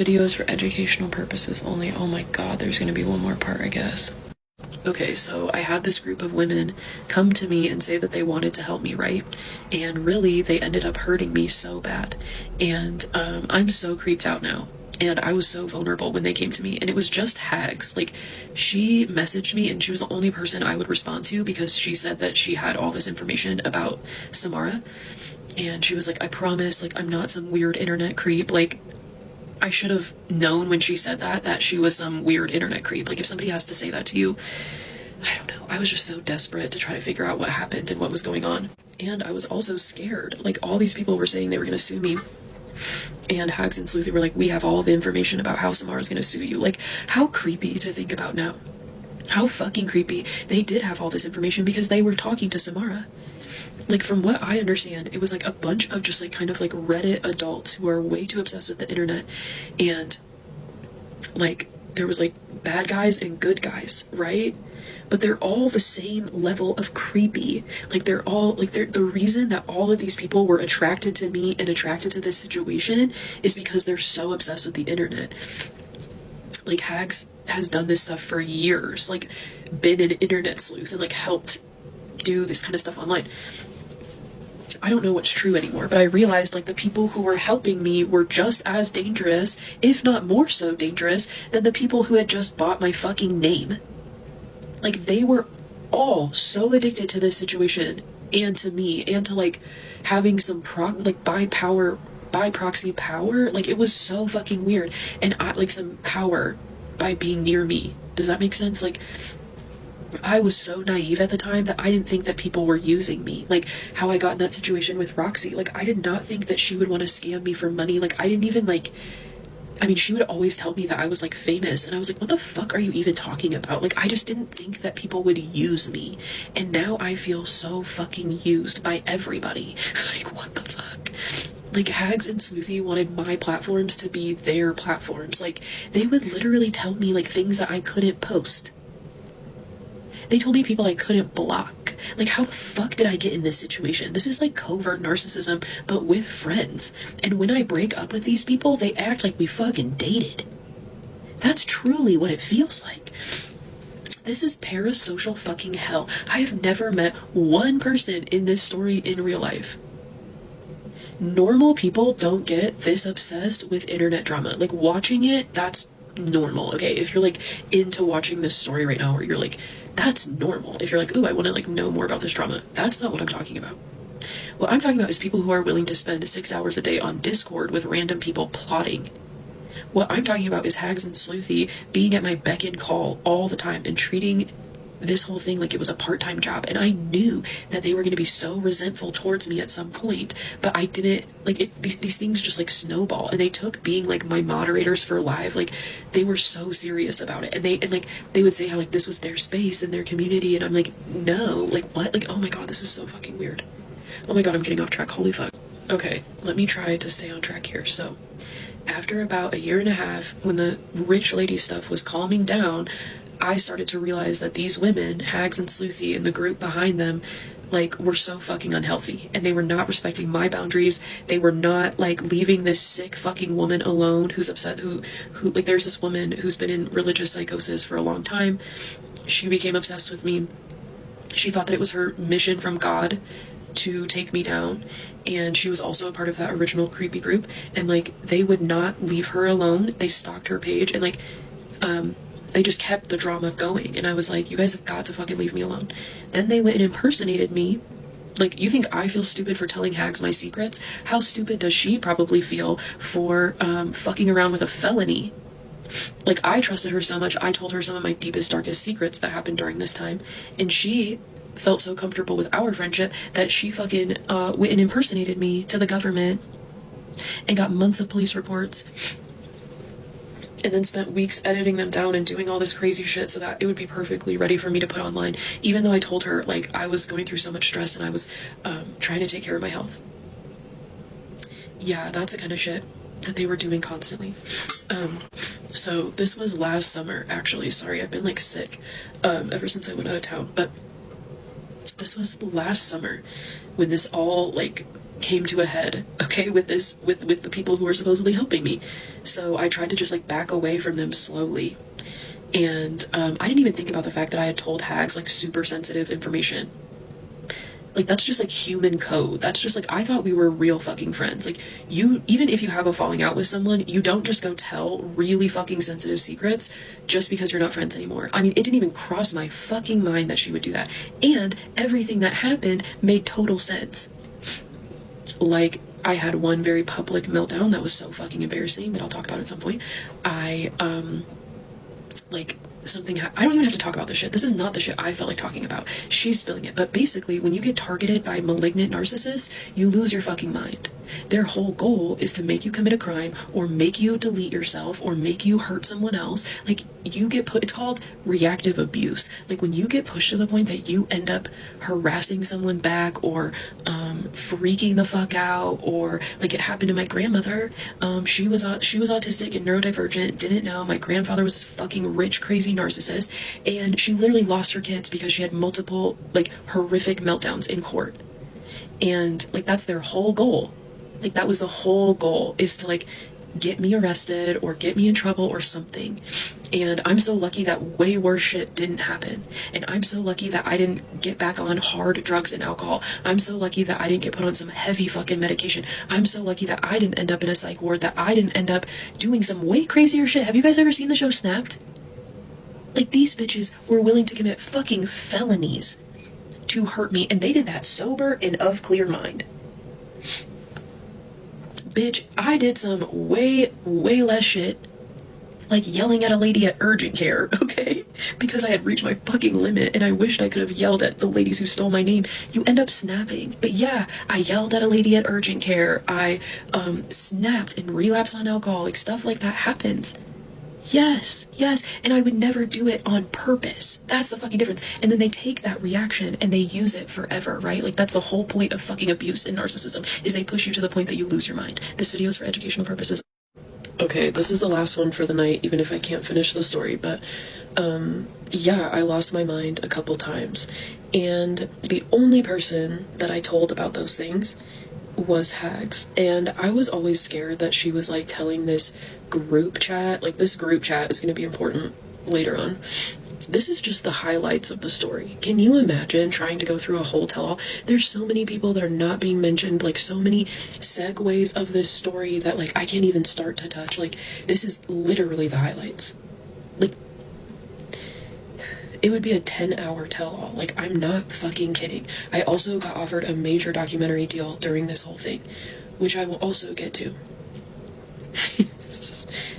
Videos for educational purposes only. Oh my god, there's gonna be one more part, I guess. Okay, so I had this group of women come to me and say that they wanted to help me, right? And really, they ended up hurting me so bad. And I'm so creeped out now. And I was so vulnerable when they came to me. And it was just Hags. Like, she messaged me and she was the only person I would respond to because she said that she had all this information about Samara. And she was like, I promise, like, I'm not some weird internet creep. Like, I should have known when she said that she was some weird internet creep. Like, if somebody has to say that to you, I don't know. I was just so desperate to try to figure out what happened and what was going on. And I was also scared. Like, all these people were saying they were going to sue me. And Hags and Sleuthy were like, we have all the information about how Samara's going to sue you. Like, how creepy to think about now. How fucking creepy. They did have all this information because they were talking to Samara. Like, from what I understand, it was like a bunch of just like kind of like Reddit adults who are way too obsessed with the internet, and like there was like bad guys and good guys, right? But they're all the same level of creepy. Like, they're all like, the reason that all of these people were attracted to me and attracted to this situation is because they're so obsessed with the internet. Like, Hags has done this stuff for years, like been an internet sleuth and like helped do this kind of stuff online. I don't know what's true anymore, but I realized like the people who were helping me were just as dangerous, if not more so dangerous, than the people who had just bought my fucking name. Like, they were all so addicted to this situation and to me and to like having some by proxy power. Like, it was so fucking weird. And I like some power by being near me. Does that make sense? Like, I was so naive at the time that I didn't think that people were using me. Like, how I got in that situation with Roxy. Like, I did not think that she would want to scam me for money. Like, I didn't even like, I mean, she would always tell me that I was like famous, and I was like, what the fuck are you even talking about? Like, I just didn't think that people would use me. And now I feel so fucking used by everybody. Like, what the fuck? Like, Hags and Sleuthy wanted my platforms to be their platforms. Like, they would literally tell me like things that I couldn't post. They told me people I couldn't block. Like, how the fuck did I get in this situation? This is like covert narcissism, but with friends. And when I break up with these people, they act like we fucking dated. That's truly what it feels like. This is parasocial fucking hell. I have never met one person in this story in real life. Normal people don't get this obsessed with internet drama. Like, watching it, that's normal, okay? If you're like into watching this story right now, or you're like, that's normal. If you're like, ooh, I want to like know more about this drama, that's not what I'm talking about. What I'm talking about is people who are willing to spend 6 hours a day on Discord with random people plotting. What I'm talking about is Hags and Sleuthy being at my beck and call all the time and treating this whole thing like it was a part-time job. And I knew that they were going to be so resentful towards me at some point, but I didn't like it. These things just like snowball, and they took being like my moderators for live. Like, they were so serious about it, and they would say how like this was their space and their community, and I'm like, no, like what? Like, oh my god, this is so fucking weird. Oh my god, I'm getting off track. Holy fuck. Okay, let me try to stay on track here. So after about 1.5 years, when the rich lady stuff was calming down, I started to realize that these women, Hags and Sleuthy, and the group behind them, like, were so fucking unhealthy, and they were not respecting my boundaries. They were not like leaving this sick fucking woman alone who's upset, who like, there's this woman who's been in religious psychosis for a long time. She became obsessed with me. She thought that it was her mission from God to take me down, and she was also a part of that original creepy group, and like, they would not leave her alone. They stalked her page, and like, they just kept the drama going, and I was like, you guys have got to fucking leave me alone. Then they went and impersonated me. Like, you think I feel stupid for telling Hags my secrets? How stupid does she probably feel for fucking around with a felony? Like, I trusted her so much, I told her some of my deepest, darkest secrets that happened during this time, and she felt so comfortable with our friendship that she fucking went and impersonated me to the government and got months of police reports, and then spent weeks editing them down and doing all this crazy shit so that it would be perfectly ready for me to put online, even though I told her like I was going through so much stress and I was trying to take care of my health. Yeah, that's the kind of shit that they were doing constantly. So this was last summer, actually. Sorry, I've been like sick ever since I went out of town, but this was last summer when this all like came to a head, okay, with the people who were supposedly helping me. So I tried to just like back away from them slowly. And I didn't even think about the fact that I had told hags like super sensitive information. Like, that's just like human code. That's just like, I thought we were real fucking friends. Like, you, even if you have a falling out with someone, you don't just go tell really fucking sensitive secrets just because you're not friends anymore. I mean, it didn't even cross my fucking mind that she would do that. And everything that happened made total sense. Like, I had one very public meltdown that was so fucking embarrassing that I'll talk about at some point. Like, I don't even have to talk about this shit. This is not the shit I felt like talking about. She's spilling it. But basically, when you get targeted by malignant narcissists, you lose your fucking mind. Their whole goal is to make you commit a crime or make you delete yourself or make you hurt someone else. Like, you get put, it's called reactive abuse. Like, when you get pushed to the point that you end up harassing someone back or freaking the fuck out, or like it happened to my grandmother. She was autistic and neurodivergent, didn't know. My grandfather was this fucking rich, crazy narcissist, and she literally lost her kids because she had multiple like horrific meltdowns in court. And like, that's their whole goal. Like, that was the whole goal, is to like get me arrested or get me in trouble or something. And I'm so lucky that way worse shit didn't happen. And I'm so lucky that I didn't get back on hard drugs and alcohol. I'm so lucky that I didn't get put on some heavy fucking medication. I'm so lucky that I didn't end up in a psych ward, that I didn't end up doing some way crazier shit. Have you guys ever seen the show Snapped? Like, these bitches were willing to commit fucking felonies to hurt me, and they did that sober and of clear mind. Bitch, I did some way less shit, like yelling at a lady at urgent care, okay? Because I had reached my fucking limit and I wished I could have yelled at the ladies who stole my name. You end up snapping. But yeah, I yelled at a lady at urgent care. I snapped and relapsed on alcohol. Like, stuff like that happens. Yes, and I would never do it on purpose. That's the fucking difference. And then they take that reaction and they use it forever, right? Like, that's the whole point of fucking abuse and narcissism, is they push you to the point that you lose your mind. This video is for educational purposes. Okay, this is the last one for the night, even if I can't finish the story, but yeah, I lost my mind a couple times. And the only person that I told about those things was Hags. And I was always scared that she was like telling this group chat, like this group chat is going to be important later on. This is just the highlights of the story. Can you imagine trying to go through a whole tell-all? There's so many people that are not being mentioned, like so many segues of this story that like I can't even start to touch. Like, this is literally the highlights. Like, it would be a 10-hour tell-all. Like, I'm not fucking kidding. I also got offered a major documentary deal during this whole thing, which I will also get to.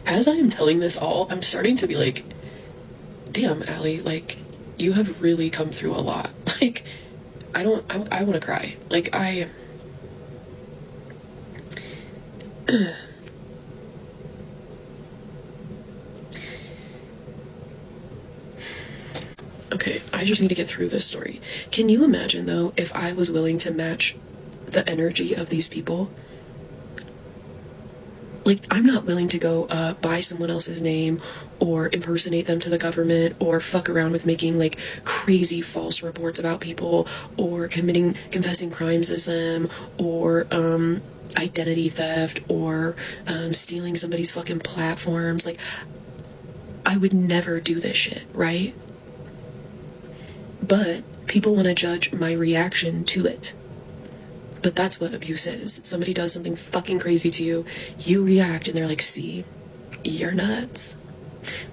As I am telling this all, I'm starting to be like, damn, Allie, like, you have really come through a lot. Like, I want to cry. Like, okay, I just need to get through this story. Can you imagine, though, if I was willing to match the energy of these people? Like, I'm not willing to go buy someone else's name or impersonate them to the government or fuck around with making like crazy false reports about people or confessing crimes as them or identity theft or stealing somebody's fucking platforms. Like, I would never do this shit, right? But people want to judge my reaction to it. But that's what abuse is. Somebody does something fucking crazy to you, you react, and they're like, see, you're nuts.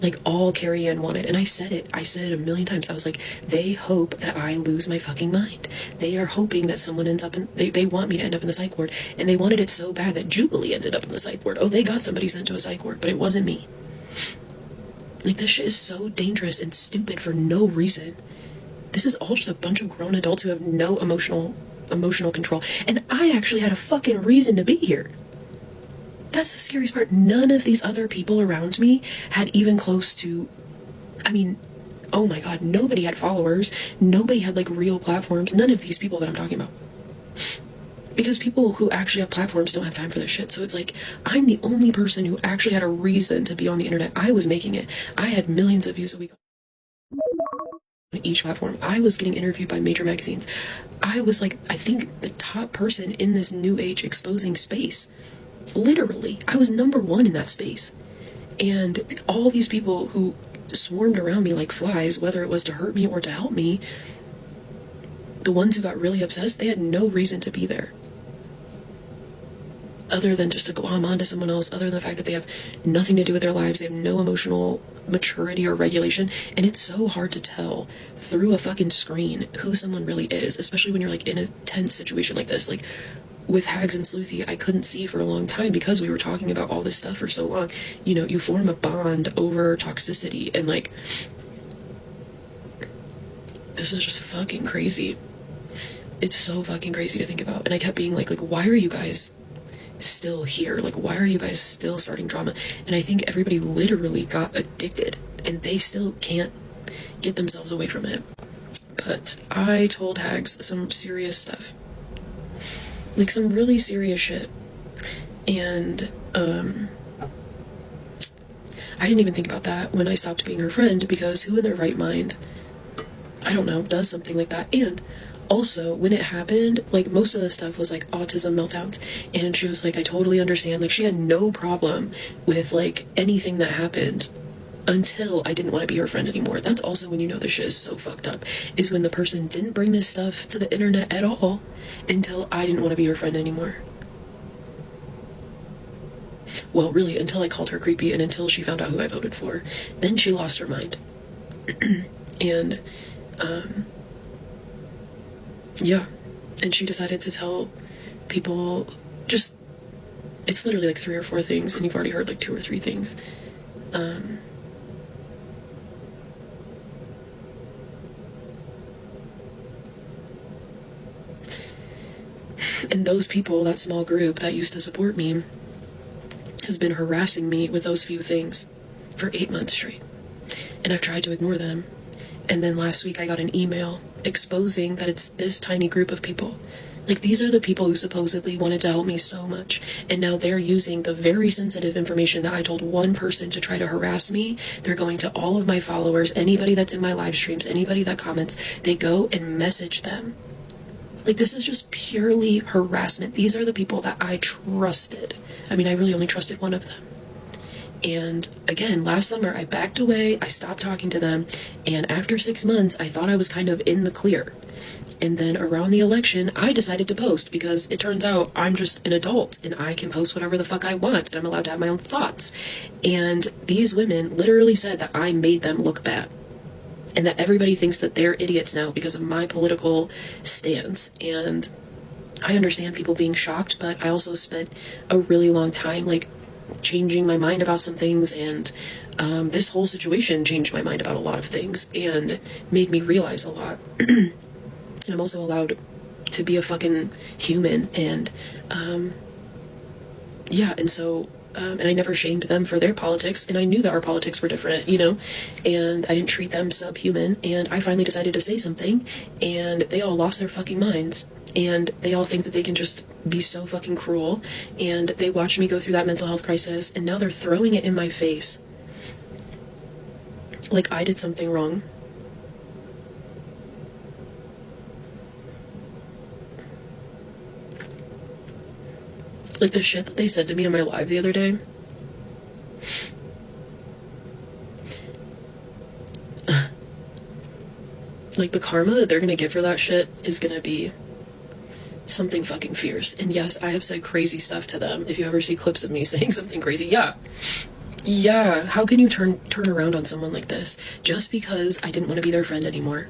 Like, all Carrie Ann wanted, and I said it a million times. I was like, they hope that I lose my fucking mind. They are hoping that someone ends up in, they want me to end up in the psych ward, and they wanted it so bad that Jubilee ended up in the psych ward. Oh, they got somebody sent to a psych ward, but it wasn't me. Like, this shit is so dangerous and stupid for no reason. This is all just a bunch of grown adults who have no emotional control. And I actually had a fucking reason to be here. That's the scariest part. None of these other people around me had even close to, I mean, oh my god, nobody had followers. Nobody had like real platforms. None of these people that I'm talking about. Because people who actually have platforms don't have time for this shit. So it's like, I'm the only person who actually had a reason to be on the internet. I was making it. I had millions of views a week. on each platform. I was getting interviewed by major magazines. I was like, I think the top person in this new age exposing space. Literally, I was #1 in that space. And all these people who swarmed around me like flies, whether it was to hurt me or to help me, the ones who got really obsessed, they had no reason to be there. Other than just to glom onto someone else, other than the fact that they have nothing to do with their lives, they have no emotional maturity or regulation, and it's so hard to tell through a fucking screen who someone really is, especially when you're like in a tense situation like this. Like with Hags and Sleuthy, I couldn't see for a long time because we were talking about all this stuff for so long. You know, you form a bond over toxicity, and like, this is just fucking crazy. It's so fucking crazy to think about. And I kept being like, why are you guys still here? Like, why are you guys still starting drama? And I think everybody literally got addicted, and they still can't get themselves away from it. But I told Hags some serious stuff. Like, some really serious shit. And, I didn't even think about that when I stopped being her friend, because who in their right mind, I don't know, does something like that? And also, when it happened, like, most of the stuff was, like, autism meltdowns, and she was like, I totally understand. Like, she had no problem with, like, anything that happened until I didn't want to be her friend anymore. That's also when you know this shit is so fucked up, is when the person didn't bring this stuff to the internet at all until I didn't want to be her friend anymore. Well, really, until I called her creepy and until she found out who I voted for. Then she lost her mind. And, yeah, and she decided to tell people just, it's literally like 3 or 4 things, and you've already heard like 2 or 3 things. And those people, that small group that used to support me, has been harassing me with those few things for 8 months straight. And I've tried to ignore them. And then last week I got an email exposing that it's this tiny group of people. Like, these are the people who supposedly wanted to help me so much, and now they're using the very sensitive information that I told one person to try to harass me. They're going to all of my followers, anybody that's in my live streams, anybody that comments, they go and message them. Like, this is just purely harassment. These are the people that I trusted. I mean, I really only trusted one of them. And again, last summer, I backed away, I stopped talking to them, and after 6 months, I thought I was kind of in the clear. And then around the election, I decided to post, because it turns out I'm just an adult, and I can post whatever the fuck I want, and I'm allowed to have my own thoughts. And these women literally said that I made them look bad, and that everybody thinks that they're idiots now because of my political stance. And I understand people being shocked, but I also spent a really long time, like, changing my mind about some things, and this whole situation changed my mind about a lot of things and made me realize a lot. And I'm also allowed to be a fucking human, and yeah, and so and I never shamed them for their politics, and I knew that our politics were different, you know, and I didn't treat them subhuman. And I finally decided to say something, and they all lost their fucking minds. And they all think that they can just be so fucking cruel. And they watched me go through that mental health crisis, and now they're throwing it in my face like I did something wrong. Like the shit that they said to me on my live the other day. Like, the karma that they're gonna get for that shit is gonna be something fucking fierce. And yes, I have said crazy stuff to them. If you ever see clips of me saying something crazy, yeah, how can you turn around on someone like this just because I didn't want to be their friend anymore?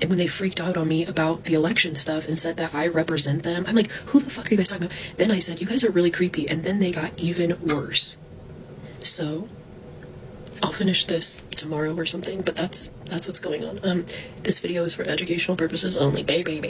And when they freaked out on me about the election stuff and said that I represent them, I'm like, who the fuck are you guys talking about? Then I said, you guys are really creepy, and then they got even worse. So I'll finish this tomorrow or something, but that's what's going on. This video is for educational purposes only, baby.